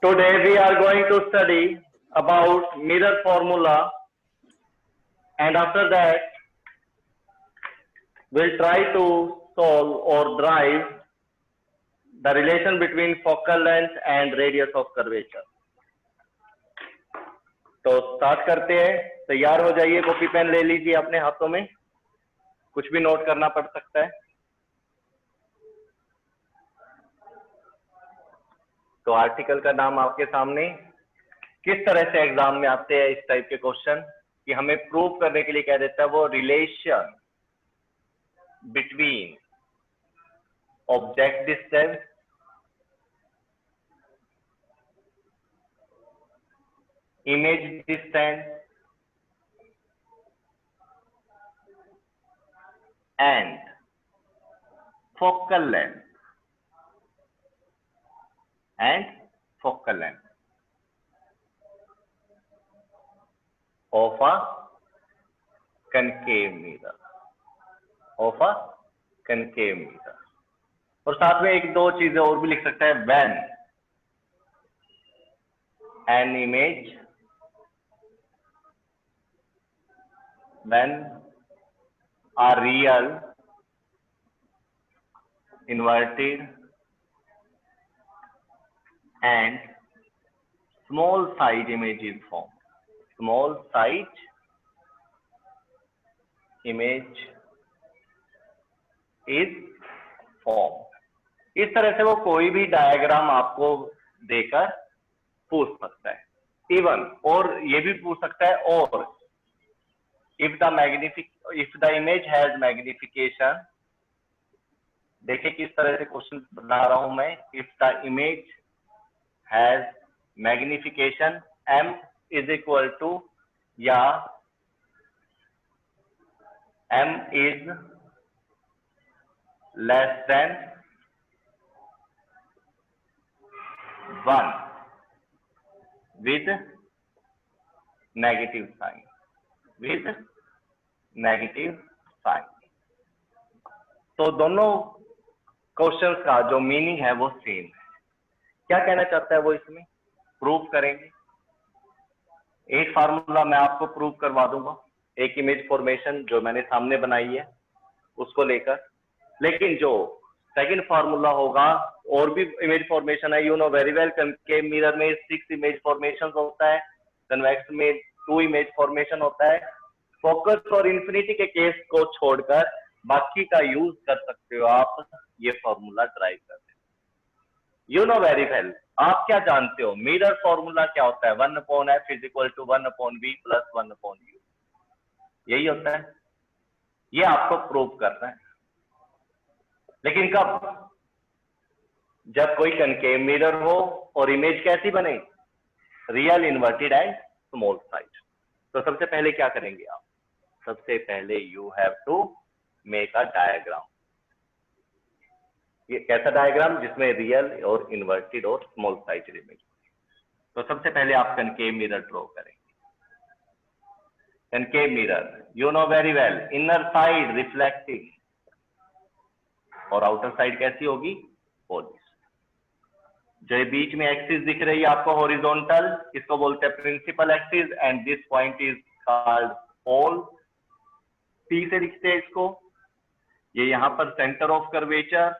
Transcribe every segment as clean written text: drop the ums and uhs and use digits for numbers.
Today we are going to study about mirror formula, and after that we'll try to solve or drive the relation between focal length and radius of curvature. तो start करते हैं। तैयार हो जाइए, copy pen ले लीजिए अपने हाथों में, कुछ भी नोट करना पड़ सकता है। तो आर्टिकल का नाम आपके सामने। किस तरह से एग्जाम में आते हैं इस टाइप के क्वेश्चन कि हमें प्रूव करने के लिए कह देता है वो relation between object distance image distance and focal length of a concave mirror, और साथ में एक दो चीजें और भी लिख सकता है। when an image, when a real inverted and small size image is formed. Small size image is formed. इस तरह से वो कोई भी डायग्राम आपको देकर पूछ सकता है। इवन और ये भी पूछ सकता है, और if the image has magnification, देखिए किस तरह से क्वेश्चन बना रहा हूं मैं। if the image has magnification m is equal to, या m is less than 1 with negative sign, तो दोनों क्वेश्चंस का जो मीनिंग है वो सेम है। क्या कहना चाहता है वो इसमें प्रूव करेंगे। एक फार्मूला मैं आपको प्रूव करवा दूंगा, एक इमेज फॉर्मेशन जो मैंने सामने बनाई है उसको लेकर। लेकिन जो सेकंड फार्मूला होगा, और भी इमेज फॉर्मेशन है, you know very well. Concave mirror में 6 इमेज फॉर्मेशन होता है, कन्वेक्स में 2 इमेज फॉर्मेशन होता है। फोकस और इंफिनिटी के केस को छोड़कर बाकी का यूज कर सकते हो आप ये फॉर्मूला ड्राइव करते। यू नो वेरी वेल, आप क्या जानते हो मिरर फॉर्मूला क्या होता है। 1/f is equal to 1/v plus 1/u, यही होता है। ये आपको प्रूव करना है। लेकिन कब? जब कोई कनकेव मिरर हो और इमेज कैसी बने, real inverted and small size. तो सबसे पहले क्या करेंगे आप, सबसे पहले you have to make a diagram. ये कैसा डायग्राम, जिसमें रियल और इन्वर्टेड और स्मॉल साइज इमेज। तो सबसे पहले आप कनकेव मिरर ड्रॉ करेंगे। Concave mirror, you know very well, inner side reflecting और आउटर साइड कैसी होगी, पॉलिश। जो बीच में एक्सिस दिख रही है आपको हॉरिजॉन्टल, इसको बोलते हैं principal axis, and this point is called pole, P से लिखते हैं इसको। ये यहाँ पर सेंटर ऑफ कर्वेचर,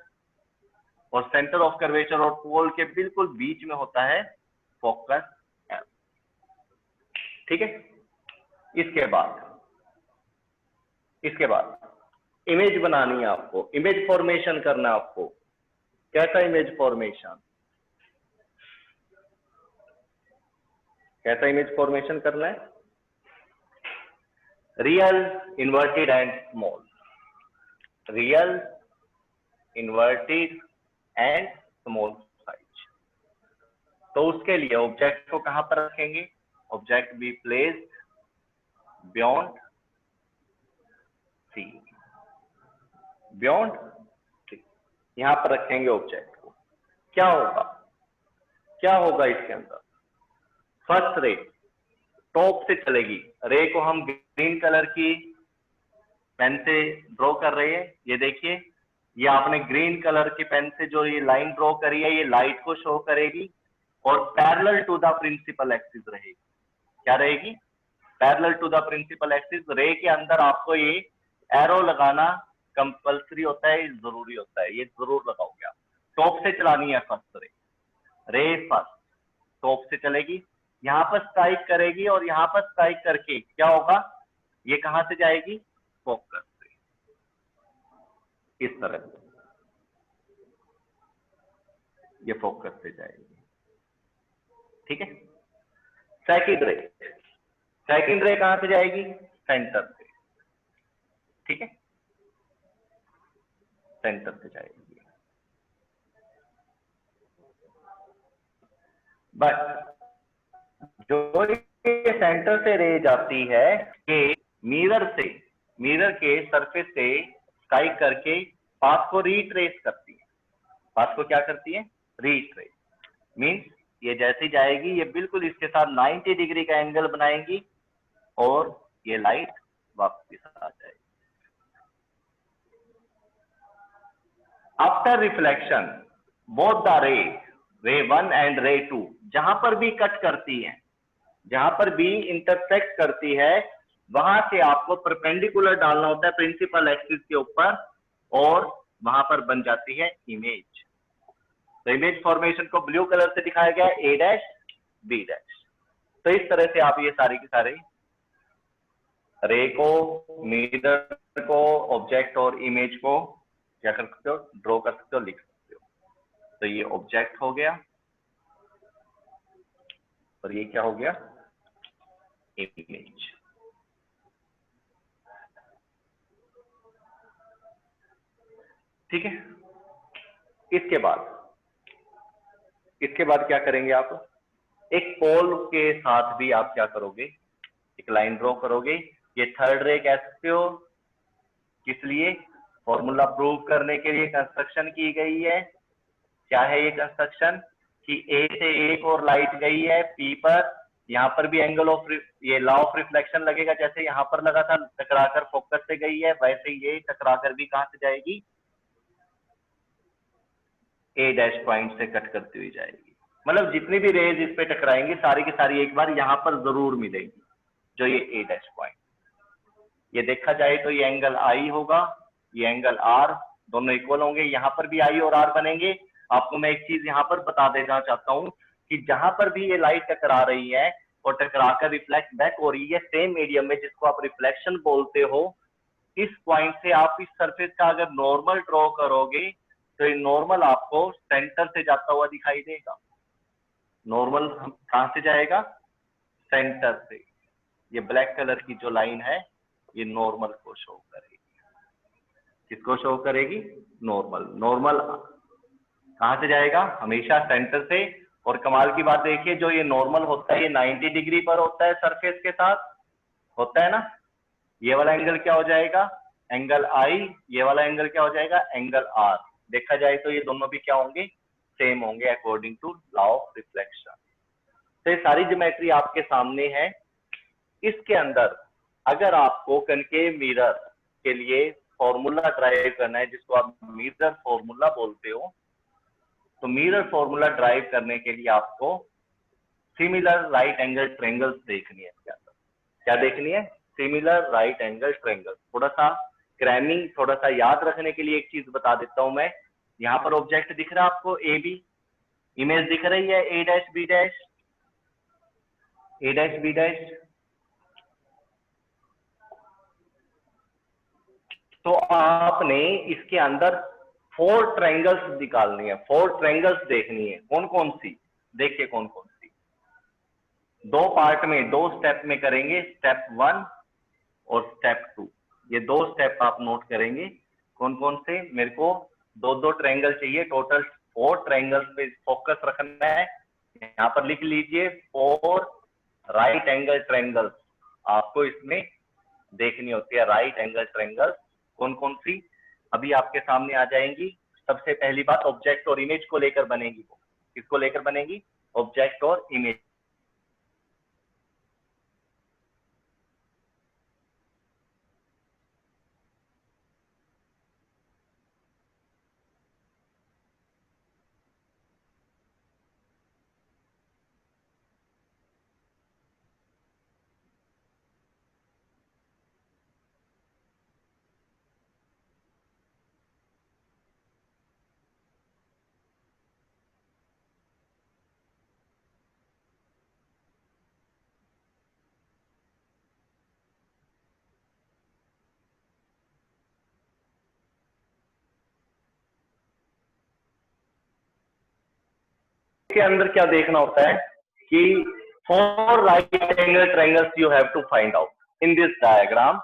और सेंटर ऑफ कर्वेचर और पोल के बिल्कुल बीच में होता है फोकस एम। ठीक है। इसके बाद इमेज बनानी है आपको, इमेज फॉर्मेशन करना है आपको। कैसा इमेज फॉर्मेशन, कैसा इमेज फॉर्मेशन करना है, real inverted and small, real inverted and small size. तो उसके लिए ऑब्जेक्ट को कहां पर रखेंगे, object be placed beyond C, beyond C, यहां पर रखेंगे ऑब्जेक्ट को। क्या होगा इसके अंदर, फर्स्ट रे टॉप से चलेगी। रे को हम ग्रीन कलर की पेन से ड्रॉ कर रहे हैं। ये देखिए, ये आपने ग्रीन कलर की पेन से जो ये लाइन ड्रॉ करी है, ये लाइट को शो करेगी, और parallel to the principal axis रहेगी। क्या रहेगी? Parallel to the principal axis. Ray के अंदर आपको ये एरो लगाना कंपल्सरी होता है, जरूरी होता है, ये जरूर लगाओगे आप। टॉप से चलानी है फर्स्ट रे फर्स्ट टॉप से चलेगी, यहाँ पर स्ट्राइक करेगी और यहाँ पर स्ट्राइक करके क्या होगा, ये कहां से जाएगी? फोकस से, इस तरह से ये फोकस से जाएगी। ठीक है। सेकंड रे कहां से जाएगी? सेंटर से। ठीक है, सेंटर से जाएगी। बट जो ये सेंटर से रे जाती है, ये मिरर के सरफेस से स्ट्राइक करके पाथ को रीट्रेस करती है। पाथ को क्या करती है? रीट्रेस। मीन्स ये जैसे जाएगी, ये बिल्कुल इसके साथ 90 डिग्री का एंगल बनाएंगी और ये लाइट वापस आ जाएगी। आफ्टर रिफ्लेक्शन बोथ द रे 1 एंड रे 2 जहां पर भी कट करती है, जहां पर भी इंटरसेक्ट करती है, वहां से आपको परपेंडिकुलर डालना होता है प्रिंसिपल एक्सिस के ऊपर, और वहां पर बन जाती है इमेज। तो इमेज फॉर्मेशन को ब्लू कलर से दिखाया गया है, ए डैश बी डैश। तो इस तरह से आप ये सारे के सारे रे को, मिरर को, ऑब्जेक्ट और इमेज को क्या कर सकते हो? ड्रॉ कर सकते हो, लिख सकते हो। तो ये ऑब्जेक्ट हो गया और ये क्या हो गया? इमेज। ठीक है। इसके बाद क्या करेंगे आप? एक पोल के साथ भी आप क्या करोगे? एक लाइन ड्रॉ करोगे। ये थर्ड रे कह सकते हो, किस लिए? फॉर्मूला प्रूव करने के लिए कंस्ट्रक्शन की गई है। क्या है ये कंस्ट्रक्शन? कि ए से एक और लाइट गई है पी पर, यहाँ पर भी एंगल ऑफ ये लॉ ऑफ रिफ्लेक्शन लगेगा, जैसे यहाँ पर लगा था टकराकर फोकस से गई है, वैसे ये टकराकर भी कहां से जाएगी? ए डैश पॉइंट से कट करती हुई जाएगी। मतलब जितनी भी रेज इस पे टकराएंगी सारी की सारी एक बार यहाँ पर जरूर मिलेगी, जो ये ए डैश पॉइंट। ये देखा जाए तो ये एंगल आई होगा, ये एंगल आर, दोनों इक्वल होंगे। यहाँ पर भी आई और आर बनेंगे। आपको मैं एक चीज यहाँ पर बता देना चाहता हूँ कि जहां पर भी ये लाइट टकरा रही है और टकराकर रिफ्लेक्ट बैक हो रही है सेम मीडियम में, जिसको आप रिफ्लेक्शन बोलते हो, इस पॉइंट से आप इस सरफेस का अगर नॉर्मल ड्रॉ करोगे तो ये नॉर्मल आपको सेंटर से जाता हुआ दिखाई देगा। नॉर्मल कहां से जाएगा? सेंटर से। ये ब्लैक कलर की जो लाइन है ये नॉर्मल को शो करेगी। किसको शो करेगी? नॉर्मल कहां से जाएगा? हमेशा सेंटर से। और कमाल की बात देखिए, जो ये नॉर्मल होता है ये 90 डिग्री पर होता है सरफेस के साथ, होता है ना। ये वाला एंगल क्या हो जाएगा? Angle i. ये वाला एंगल क्या हो जाएगा? Angle r. देखा जाए तो ये दोनों भी क्या होंगे? सेम होंगे according to law of reflection. तो ये सारी ज्योमेट्री आपके सामने है। इसके अंदर अगर आपको कनकेव मिरर के लिए फॉर्मूला ड्राइव करना है, जिसको आप मिरर फॉर्मूला बोलते हो, तो मिरर फॉर्मूला ड्राइव करने के लिए आपको सिमिलर राइट एंगल ट्रायंगल्स देखनी है। क्या देखनी है? Similar right angle triangle. थोड़ा सा क्रैमिंग, थोड़ा सा याद रखने के लिए एक चीज बता देता हूं मैं। यहाँ पर ऑब्जेक्ट दिख रहा है आपको ए बी, इमेज दिख रही है ए डैश बी डैश, ए डैश बी डैश। तो आपने इसके अंदर 4 ट्रायंगल्स निकालनी है, 4 ट्रायंगल्स देखनी है। कौन कौन सी? देखिए कौन कौन सी। 2 पार्ट में, 2 स्टेप में करेंगे, स्टेप 1 और स्टेप 2। ये 2 स्टेप आप नोट करेंगे। कौन कौन से? मेरे को 2-2 ट्रायंगल चाहिए, टोटल 4 ट्रायंगल्स पे फोकस रखना है। यहाँ पर लिख लीजिए 4 राइट एंगल ट्रायंगल्स आपको इसमें देखनी होती है। राइट एंगल ट्रायंगल्स कौन कौन सी अभी आपके सामने आ जाएंगी। सबसे पहली बात ऑब्जेक्ट और इमेज को लेकर बनेगी। वो किसको लेकर बनेगी? ऑब्जेक्ट और इमेज। इसके अंदर क्या देखना होता है कि 4 right angle triangles you have to find out in this diagram.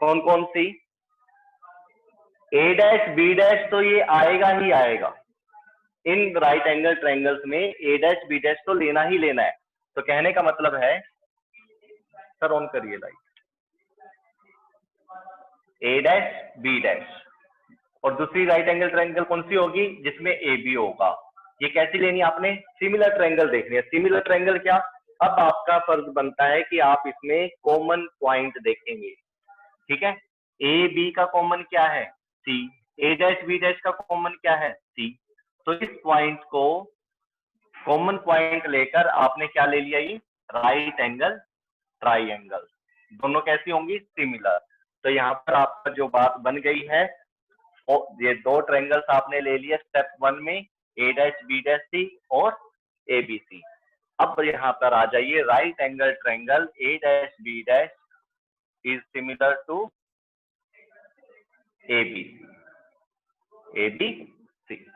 कौन कौन सी? ए डैश बी डैश तो ये आएगा ही आएगा इन राइट एंगल ट्रायंगल्स में, ए डैश बी डैश तो लेना ही लेना है। तो कहने का मतलब है, सर ऑन करिए लाइट, ए डैश बी डैश और दूसरी राइट एंगल ट्रायंगल कौन सी होगी? जिसमें ए बी होगा। ये कैसी लेनी है आपने? सिमिलर ट्रायंगल देखनी है। सिमिलर ट्रायंगल क्या? अब आपका फर्ज बनता है कि आप इसमें कॉमन पॉइंट देखेंगे, ठीक है। ए बी का कॉमन क्या है? सी। ए डैश बी डैश का कॉमन क्या है? सी। तो इस पॉइंट को कॉमन पॉइंट लेकर आपने क्या ले लिया? ये राइट एंगल ट्राइंगल। दोनों कैसी होंगी? सिमिलर। तो यहाँ पर आपका जो बात बन गई है, ये दो ट्रायंगल्स आपने ले लिए स्टेप 1 में, a dash B dash c और ए बी सी। अब यहाँ पर आ जाइए, right angle triangle a dash B dash is similar to a B c.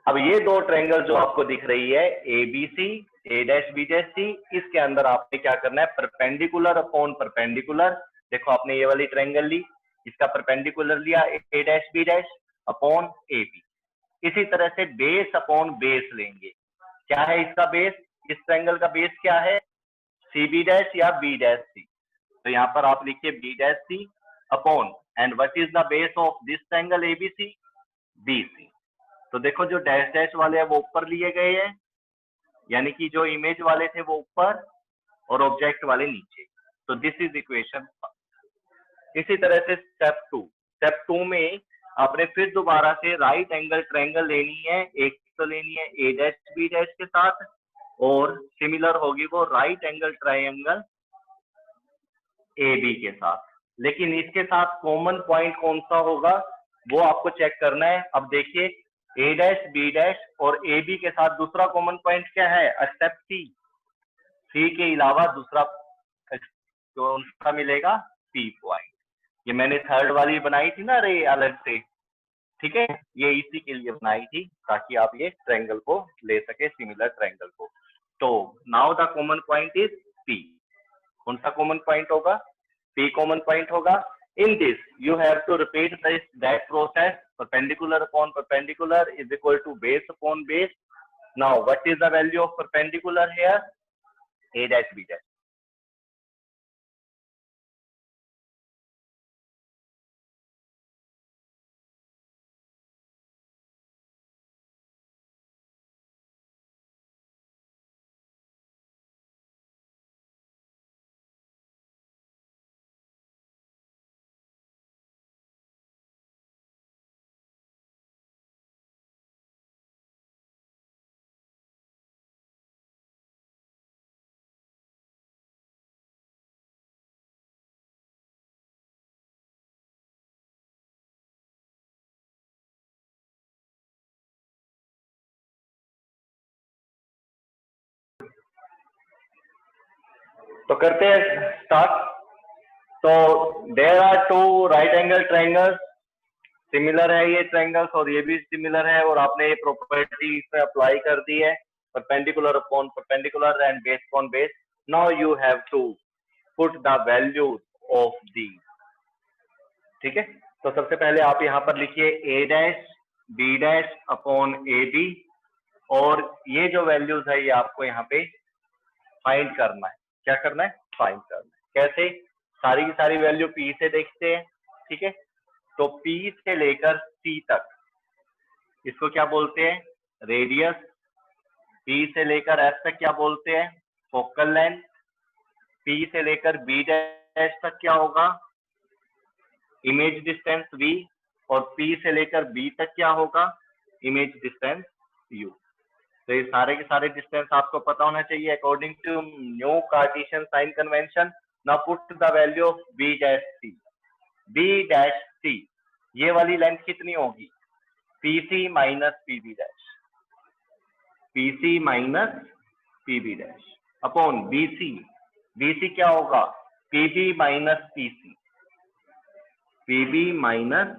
अब ये दो ट्रायंगल जो आपको दिख रही है, a B c, A dash B dash c, इसके अंदर आपने क्या करना है? Perpendicular upon perpendicular. देखो आपने ये वाली ट्रायंगल ली, इसका परपेंडिकुलर लिया a dash B dash upon A B. इसी तरह से बेस अपॉन बेस लेंगे। क्या है इसका बेस? इस ट्रायंगल का बेस क्या है? सी बी डैश या बी डैश सी। तो यहाँ पर आप लिखिए B dash C upon, and what is the base of this triangle A B C? B C. तो देखो जो डैश डैश वाले हैं वो ऊपर लिए गए हैं, यानी कि जो इमेज वाले थे वो ऊपर और ऑब्जेक्ट वाले नीचे। तो दिस इज इक्वेशन। इसी तरह से स्टेप 2 में आपने फिर दोबारा से राइट एंगल ट्रायंगल लेनी है। एक तो लेनी है ए डैश बी डैश के साथ, और सिमिलर होगी वो right angle triangle A B के साथ। लेकिन इसके साथ कॉमन पॉइंट कौन सा होगा वो आपको चेक करना है। अब देखिए, ए डैश बी डैश और ए बी के साथ दूसरा कॉमन पॉइंट क्या है? स्टेप सी के अलावा दूसरा कौन सा मिलेगा? P point. ये मैंने थर्ड वाली बनाई थी ना रे अलग से, ठीक है, ये इसी के लिए बनाई थी ताकि आप ये ट्रायंगल को ले सके, सिमिलर ट्रायंगल को। तो now the common point is P. कौन सा कॉमन पॉइंट होगा? पी कॉमन पॉइंट होगा। In this you have to repeat this that process, perpendicular upon perpendicular is equal to base upon base. Now what is the value of perpendicular here? A dash B dash. तो करते हैं start. तो there are two right angle triangles, similar है ये triangles और ये भी similar है, और आपने ये प्रॉपर्टी इस पे अप्लाई कर दी है, perpendicular upon perpendicular and base upon base. Now you have to put the values of the, ठीक है। तो सबसे पहले आप यहाँ पर लिखिए a dash B dash upon A b, और ये जो वैल्यूज है ये आपको यहाँ पे फाइंड करना है। क्या करना है? फाइंड करना है। कैसे? सारी की सारी वैल्यू पी से देखते हैं, ठीक है। तो P से लेकर C तक, इसको क्या बोलते हैं? रेडियस। P से लेकर F तक क्या बोलते हैं? Focal length. P से लेकर B डैश तक क्या होगा? Image distance V। और P से लेकर B तक क्या होगा? Image distance U। तो ये सारे के सारे डिस्टेंस आपको पता होना चाहिए according to new Cartesian sign convention. Now put the value of B dash C। B dash C, ये वाली लेंथ कितनी होगी? PC minus PB dash, PC minus PB dash upon BC। BC क्या होगा? PB minus PC, PB minus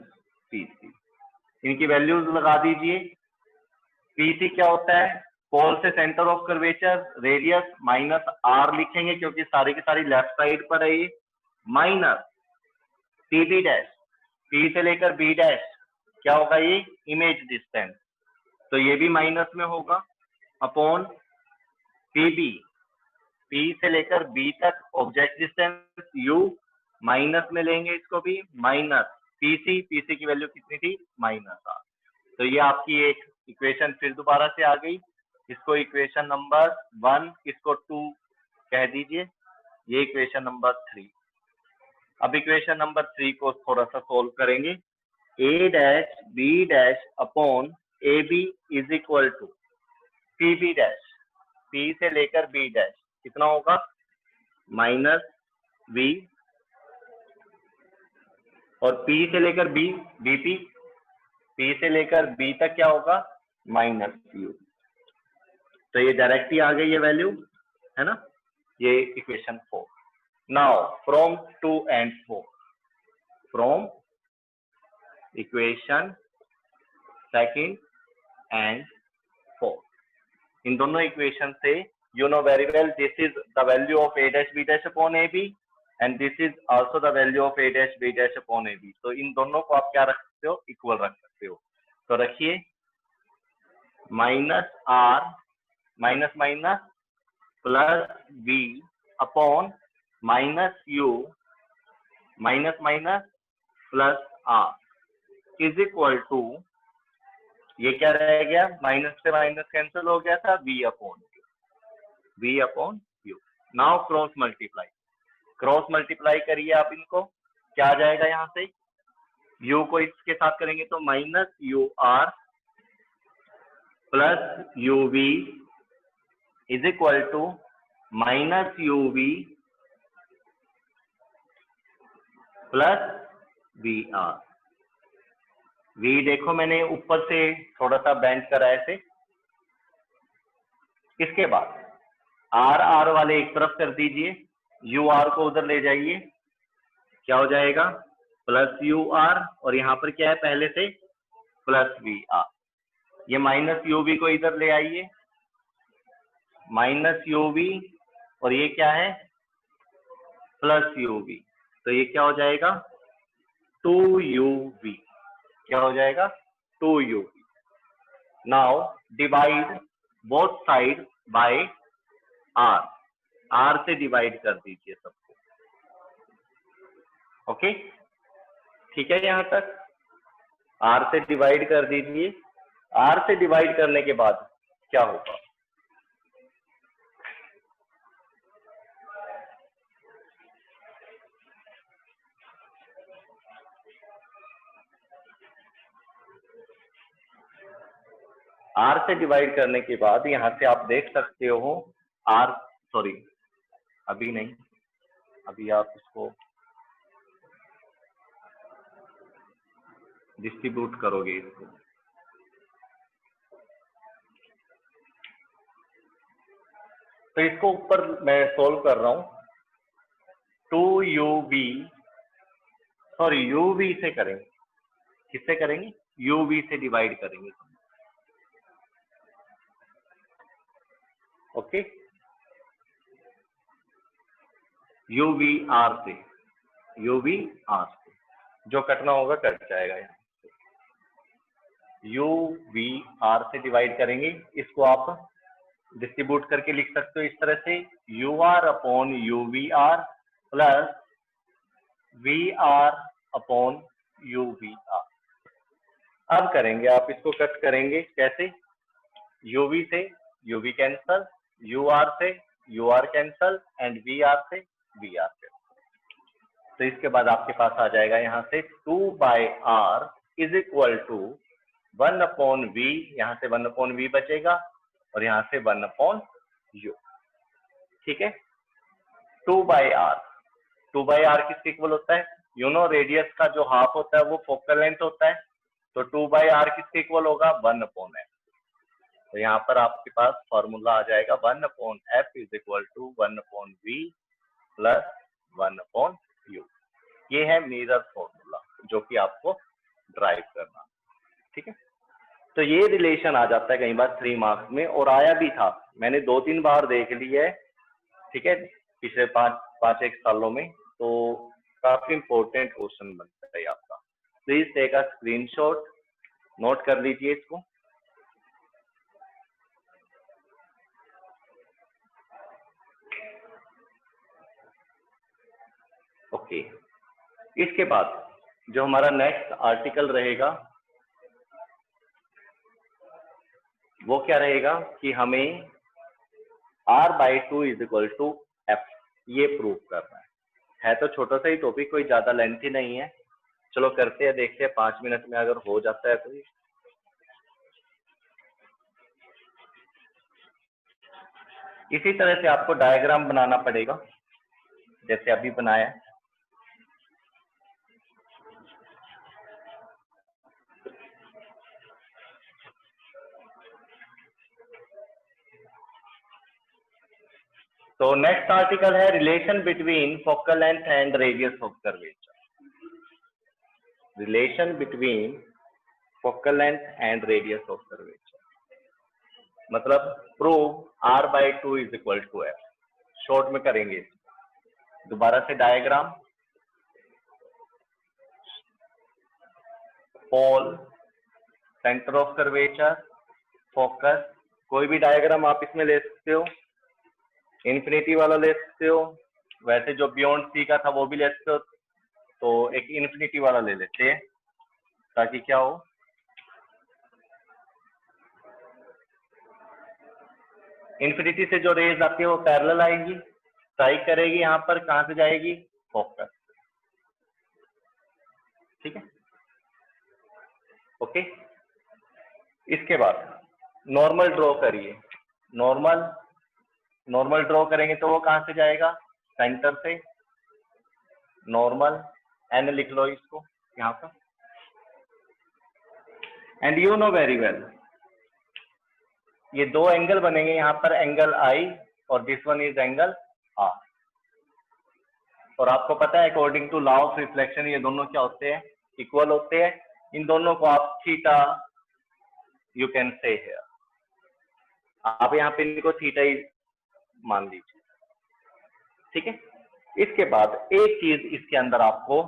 PC। इनकी values लगा दीजिए। PC क्या होता है, पोल से centre of curvature radius minus R लिखेंगे क्योंकि सारी की सारी लेफ्ट साइड पर है ये, माइनस पीबी डैश, पी से लेकर बी डैश क्या होगा ये इमेज डिस्टेंस, तो ये भी माइनस में होगा, अपॉन पीबी, पी से लेकर बी तक ऑब्जेक्ट डिस्टेंस यू, माइनस में लेंगे इसको भी, माइनस पीसी, पीसी की वैल्यू कितनी थी माइनस आर। तो ये आपकी एक इक्वेशन फिर दोबारा से आ गई, इसको इक्वेशन नंबर 1, इसको 2 कह दीजिए, ये इक्वेशन नंबर 3। अब इक्वेशन नंबर 3 को थोड़ा सा सोल्व करेंगे, a dash B dash upon A b is equal to p b dash, p से लेकर बी डैश कितना होगा माइनस वी, और पी से लेकर बी बीपी, पी से लेकर बी तक क्या होगा माइनस यू। तो ये डायरेक्टली आ गई ये वैल्यू है ना, ये equation 4। Now from 2 and 4, from equation second and 4, इन दोनों इक्वेशन से you know very well this is the value of a dash b dash upon ab and this is also the value of a dash b dash upon ab। तो इन दोनों को आप क्या रख सकते हो इक्वल रख सकते हो, तो रखिए minus R minus minus plus b upon minus u minus minus plus R is equal to, ये क्या रह गया माइनस से माइनस कैंसिल हो गया था, v upon you. Now cross multiply, cross multiply करिए आप इनको, क्या आ जाएगा यहाँ से, u को इसके साथ करेंगे तो minus u R plus u v is equal to minus u v plus v R. वी देखो मैंने ऊपर से थोड़ा सा बेंड करा ऐसे, इसके बाद आर आर वाले एक तरफ कर दीजिए, यू आर को उधर ले जाइए, क्या हो जाएगा प्लस यू आर, और यहाँ पर क्या है पहले से प्लस वी आर, ये माइनस यू वी को इधर ले आइए, माइनस यू वी, और ये क्या है प्लस यू वी, तो ये क्या हो जाएगा 2uv, क्या हो जाएगा 2uv। Now divide both side by R, R से डिवाइड कर दीजिए सबको, ओके ठीक है, यहां तक आर से डिवाइड कर दीजिए। आर से डिवाइड करने के बाद क्या होगा, आर से डिवाइड करने के बाद यहां से आप देख सकते हो आर, सॉरी अभी नहीं, अभी आप इसको डिस्ट्रीब्यूट करोगे इसको, तो इसको ऊपर मैं सोल्व कर रहा हूं, 2uv, सॉरी uv से करेंगे, किससे करेंगे uv से डिवाइड करेंगे, ओके uv r से, uv r से जो कटना होगा कट जाएगा, यहाँ uv r से डिवाइड करेंगे, इसको आप डिस्ट्रीब्यूट करके लिख सकते हो इस तरह से, u r upon u v r plus v r upon u v r. अब करेंगे आप इसको कट करेंगे कैसे, यू वी से u v cancel, u r से u r cancel, and v r से वी आर कैंसल। तो इसके बाद आपके पास आ जाएगा यहाँ से 2 by R is equal to 1 upon v, यहाँ से 1 अपॉन वी बचेगा, और यहाँ से 1 अपॉन यू, ठीक है। 2 बाय आर, 2 बाय आर किसके इक्वल होता है, यू नो रेडियस का जो हाफ होता है वो फोकल लेंथ होता है, तो 2 बाय आर किसके इक्वल होगा 1 अपॉन एफ। तो यहाँ पर आपके पास फॉर्मूला आ जाएगा 1 upon f is equal to 1 upon v plus 1 upon u. ये है मिरर फॉर्मूला जो कि आपको ड्राइव करना, ठीक है। तो ये रिलेशन आ जाता है कई बार 3 मार्क्स में, और आया भी था, मैंने 2-3 बार देख लिया है, ठीक है, पिछले 5-1 सालों में। तो काफी इंपॉर्टेंट क्वेश्चन बनता है आपका। Please take a screenshot, note कर लीजिए इसको। ओके, इसके बाद जो हमारा नेक्स्ट आर्टिकल रहेगा वो क्या रहेगा कि हमें R/2 = F ये प्रूव करना है तो छोटा सा ही टॉपिक, कोई ज्यादा लेंथी नहीं है। चलो करते हैं, देखते हैं 5 मिनट में अगर हो जाता है तो। इसी तरह से आपको डायग्राम बनाना पड़ेगा जैसे अभी बनाया है। तो नेक्स्ट आर्टिकल है relation between focal length and radius of curvature. Relation between focal length and radius of curvature मतलब प्रूव R/2 = F। शॉर्ट में करेंगे। दोबारा से diagram, pole, centre of curvature, focus, कोई भी डायग्राम आप इसमें ले सकते हो, इन्फिनिटी वाला ले सकते हो, वैसे जो बियॉन्ड सी का था वो भी ले सकते हो। तो एक इन्फिनिटी वाला ले लेते हैं ताकि क्या हो, इन्फिनिटी से जो रेज आती है वो पैरेलल आएगी, स्ट्राइक करेगी, यहाँ पर कहां से जाएगी, फोकस, ठीक है, ओके। इसके बाद नॉर्मल ड्रॉ करिए। नॉर्मल ड्रॉ करेंगे तो वो कहां से जाएगा, सेंटर से, नॉर्मल एन लिख लो इसको यहाँ पर। And you know very well ये दो एंगल बनेंगे यहाँ पर, एंगल आई और this one is angle r. और आपको पता है according to law of reflection ये दोनों क्या होते हैं, इक्वल होते हैं। इन दोनों को आप theta you can say here, आप यहाँ पे इनको थीटा ही मान लीजिए, ठीक है। इसके बाद एक चीज इसके अंदर आपको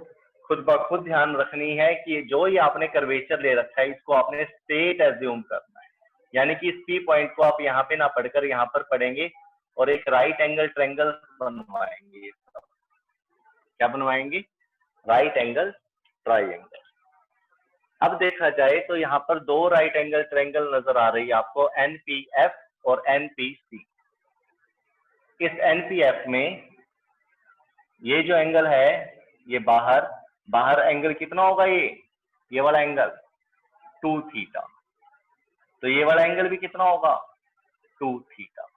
खुद ब खुद ध्यान रखनी है कि जो ये आपने कर्वेचर ले रखा है इसको आपने स्ट्रेट एज्यूम करना है, यानी कि इस पी पॉइंट को आप यहाँ पे ना पढ़कर यहाँ पर पढ़ेंगे और एक राइट एंगल ट्रायंगल बनवाएंगे। क्या बनवाएंगे, राइट एंगल ट्रायंगल। अब देखा जाए तो यहाँ पर दो राइट एंगल ट्रायंगल नजर आ रही है आपको, NPF और NPC। इस NPF में ये जो एंगल है ये बाहर एंगल कितना होगा, ये वाला एंगल 2 थीटा, तो ये वाला एंगल भी कितना होगा 2 थीटा।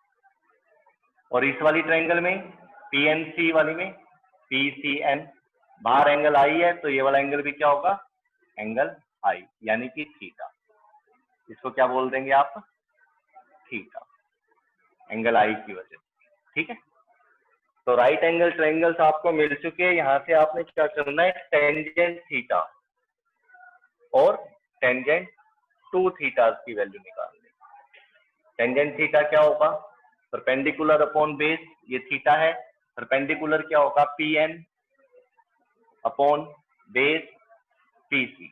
और इस वाली ट्रायंगल में PNC वाली में PCN, बाहर एंगल आई है तो ये वाला एंगल भी क्या होगा, एंगल आई, यानी कि थीटा। इसको क्या बोल देंगे आप, थीटा, एंगल आई की वजह से, ठीक है। तो राइट एंगल ट्रायंगल्स आपको मिल चुके हैं। यहाँ से आपने क्या करना है, टेंजेंट थीटा और टेंजेंट 2 थीटा की वैल्यू निकालनी। टेंजेंट थीटा क्या होगा, परपेंडिकुलर अपॉन बेस, ये थीटा है, परपेंडिकुलर क्या होगा, PN upon base PC।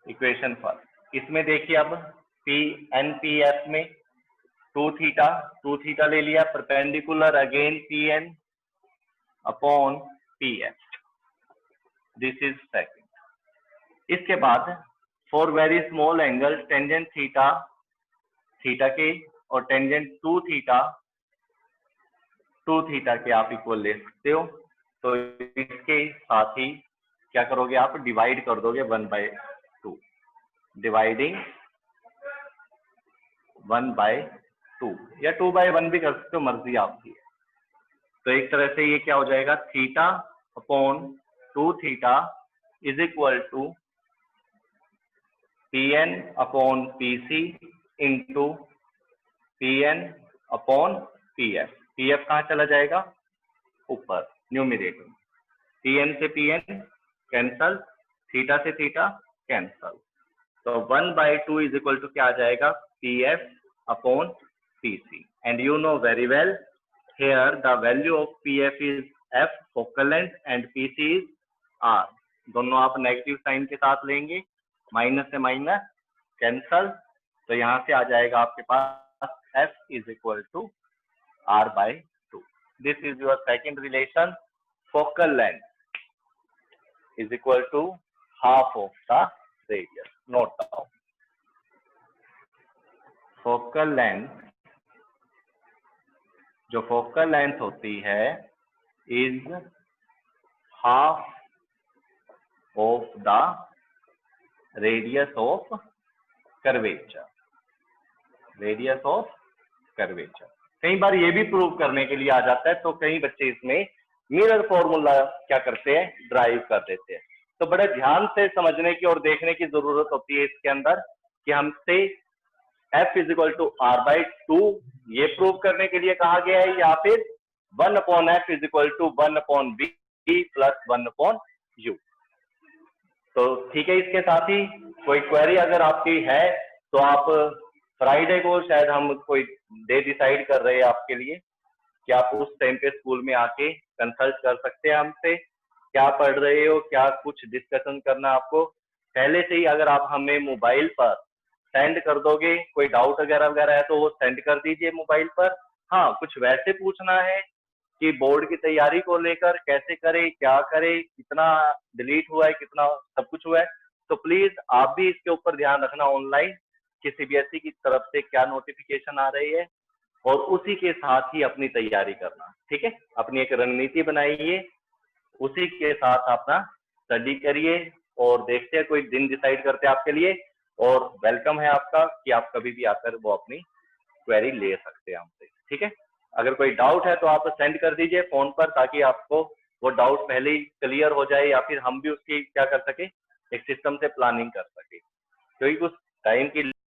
Equation first, इसमें देखिए अब NPF में 2 थीटा ले लिया, परपेंडिकुलर अगेन PN अपॉन PF, दिस इज सेकंड। इसके बाद for very small angle tangent theta के और टेंजेंट 2 थीटा के आप इक्वल ले सकते हो। तो इसके साथ ही क्या करोगे आप, डिवाइड कर दोगे 1/2, डिवाइडिंग 1/2 या 2/1 भी कर सकते हो, मर्जी आपकी है। तो एक तरह से ये क्या हो जाएगा, theta upon 2 theta is equal to PN अपॉन PC इंटू PN अपॉन PF। PF कहाँ चला जाएगा, ऊपर न्यूमरेटर, PN से PN कैंसल, थीटा से थीटा कैंसल, तो 1/2 इज इक्वल टू क्या आ जाएगा, PF upon PC। And you know very well here the value of PF is F focal length and PC is R। दोनों आप negative sign के साथ लेंगे, माइनस से माइनस कैंसल, तो यहाँ से आ जाएगा आपके पास F is equal to R/2। This is your second relation. Focal length is equal to half of the radius. Note down, focal length, जो फोकल लेंथ होती है is half of the radius of curvature. Radius of curvature कई बार ये भी prove करने के लिए आ जाता है, तो कई बच्चे इसमें मिरर फॉर्मूला क्या करते हैं, ड्राइव कर देते हैं। तो बड़े ध्यान से समझने की और देखने की जरूरत होती है इसके अंदर कि हमसे F is equal to R/2 ये प्रूव करने के लिए कहा गया है, या फिर 1/F is equal to 1/B plus 1/U। तो ठीक है, इसके साथ ही कोई क्वेरी अगर आपकी है तो आप फ्राइडे को शायद हम कोई डे डिसाइड कर रहे हैं आपके लिए कि आप उस टाइम पे स्कूल में आके कंसल्ट कर सकते हैं हमसे, क्या पढ़ रहे हो, क्या कुछ डिस्कशन करना आपको पहले से ही अगर आप हमें मोबाइल पर सेंड कर दोगे, कोई डाउट वगैरह वगैरह है तो वो सेंड कर दीजिए मोबाइल पर। हाँ, कुछ वैसे पूछना है कि बोर्ड की तैयारी को लेकर कैसे करें, क्या करें, कितना डिलीट हुआ है, कितना सब कुछ हुआ है, तो प्लीज आप भी इसके ऊपर ध्यान रखना ऑनलाइन कि CBSE की तरफ से क्या नोटिफिकेशन आ रही है, और उसी के साथ ही अपनी तैयारी करना। ठीक है, अपनी एक रणनीति बनाइए, उसी के साथ अपना स्टडी करिए, और देखते हैं कोई दिन डिसाइड करते हैं आपके लिए। और वेलकम है आपका कि आप कभी भी आकर वो अपनी क्वेरी ले सकते हैं हमसे। ठीक है, अगर कोई डाउट है तो आप सेंड कर दीजिए फोन पर, ताकि आपको वो डाउट पहले ही क्लियर हो जाए, या फिर हम भी उसकी क्या कर सके, एक सिस्टम से प्लानिंग कर सके, क्योंकि उस टाइम की